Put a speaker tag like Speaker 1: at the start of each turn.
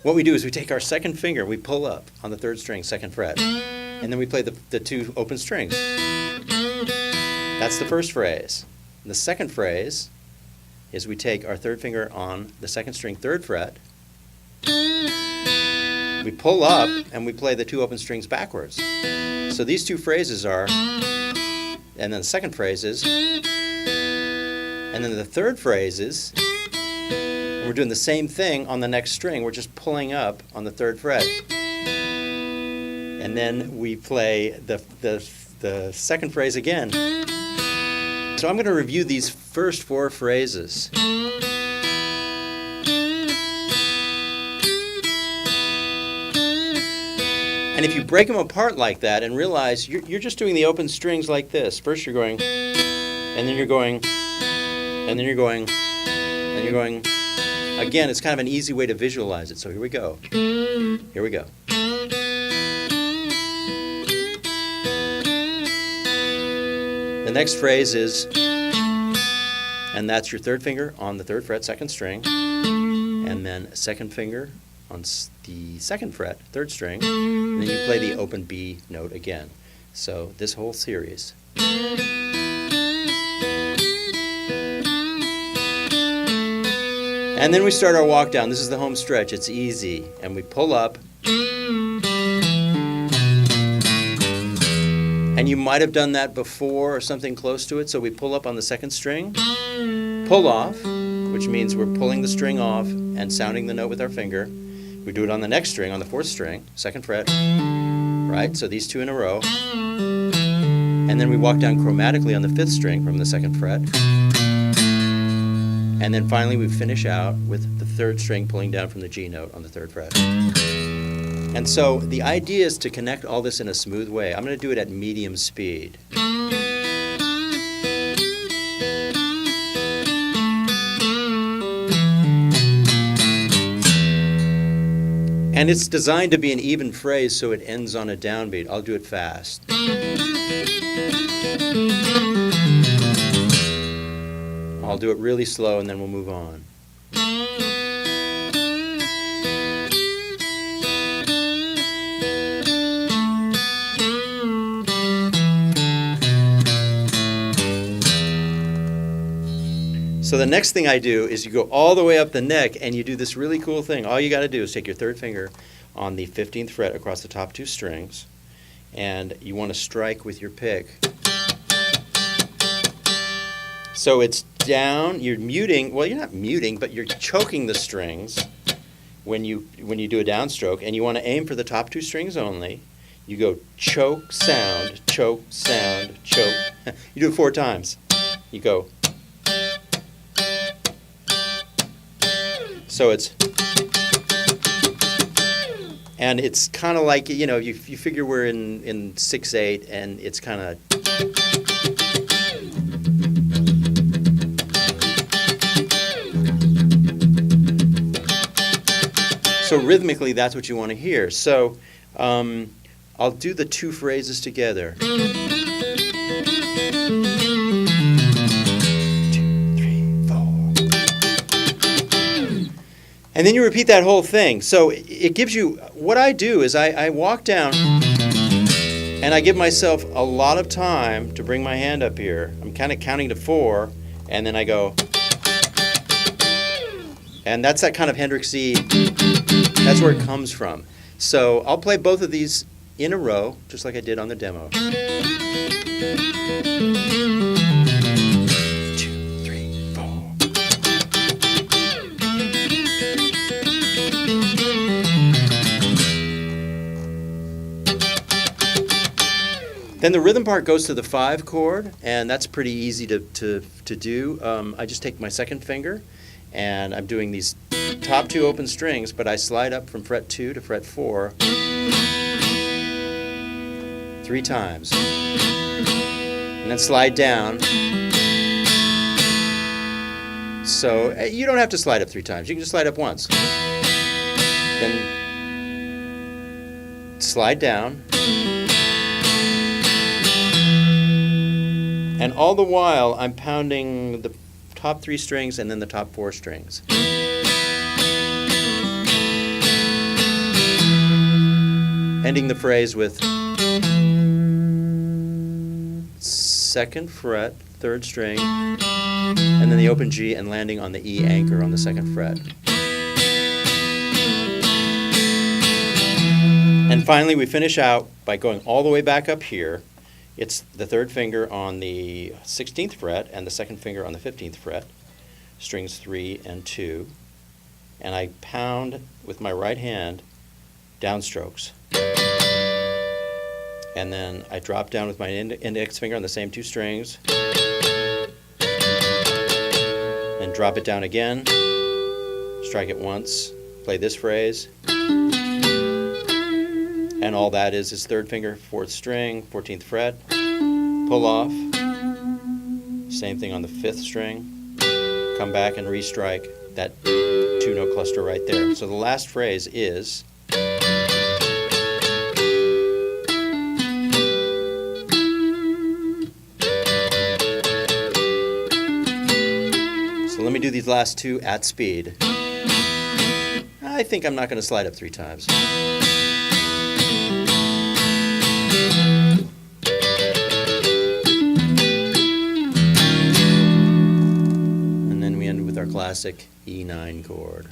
Speaker 1: what we do is we take our second finger, we pull up on the third string, second fret, and then we play the two open strings. That's the first phrase. The second phrase is we take our third finger on the second string, third fret, we pull up, and we play the two open strings backwards. So these two phrases are, and then the second phrase is, and then the third phrase is, and we're doing the same thing on the next string. We're just pulling up on the third fret. And then we play the second phrase again. So I'm going to review these first four phrases. And if you break them apart like that and realize you're just doing the open strings like this. First you're going, and then you're going, and then you're going, and you're going. Again, it's kind of an easy way to visualize it. So here we go. Here we go. The next phrase is, and that's your third finger on the third fret, second string, and then second finger on the second fret, third string, and then you play the open B note again. So this whole series. And then we start our walk down. This is the home stretch. It's easy. And we pull up. And you might have done that before or something close to it. So we pull up on the second string, pull off, which means we're pulling the string off and sounding the note with our finger. We do it on the next string, on the fourth string, second fret, right? So these two in a row. And then we walk down chromatically on the fifth string from the second fret. And then finally we finish out with the third string pulling down from the G note on the third fret. And so the idea is to connect all this in a smooth way. I'm going to do it at medium speed. And it's designed to be an even phrase so it ends on a downbeat. I'll do it fast. I'll do it really slow and then we'll move on. So the next thing I do is you go all the way up the neck and you do this really cool thing. All you got to do is take your third finger on the 15th fret across the top two strings and you want to strike with your pick. So it's down, you're muting, well you're not muting, but you're choking the strings when you do a downstroke, and you want to aim for the top two strings only. You go choke, sound, choke, sound, choke. You do it 4 times. You go. So it's, and it's kind of like, you know, you figure we're in 6/8 and it's kind of, so rhythmically that's what you want to hear. So I'll do the two phrases together. And then you repeat that whole thing. So it gives you, what I do is I walk down and I give myself a lot of time to bring my hand up here. I'm kind of counting to 4 and then I go. And that's that kind of Hendrixy, that's where it comes from. So I'll play both of these in a row, just like I did on the demo. 2, 3, 4. Then the rhythm part goes to the 5 chord, and that's pretty easy to do. I just take my second finger, and I'm doing these top 2 open strings, but I slide up from fret 2 to fret 4 3 times, and then slide down. So you don't have to slide up 3 times. You can just slide up once. Then slide down. And all the while, I'm pounding the top 3 strings and then the top 4 strings. ending the phrase with 2nd fret, 3rd string, and then the open G and landing on the E anchor on the 2nd fret. And finally, we finish out by going all the way back up here. It's the 3rd finger on the 16th fret and the 2nd finger on the 15th fret, strings 3 and 2. And I pound with my right hand downstrokes. And then I drop down with my index finger on the same 2 strings. And drop it down again. Strike it once. Play this phrase. And all that is 3rd finger, 4th string, 14th fret, pull off, same thing on the 5th string, come back and restrike that 2-note cluster right there. So the last phrase is so let me do these last 2 at speed. I think I'm not going to slide up 3 times. And then we end with our classic E9 chord.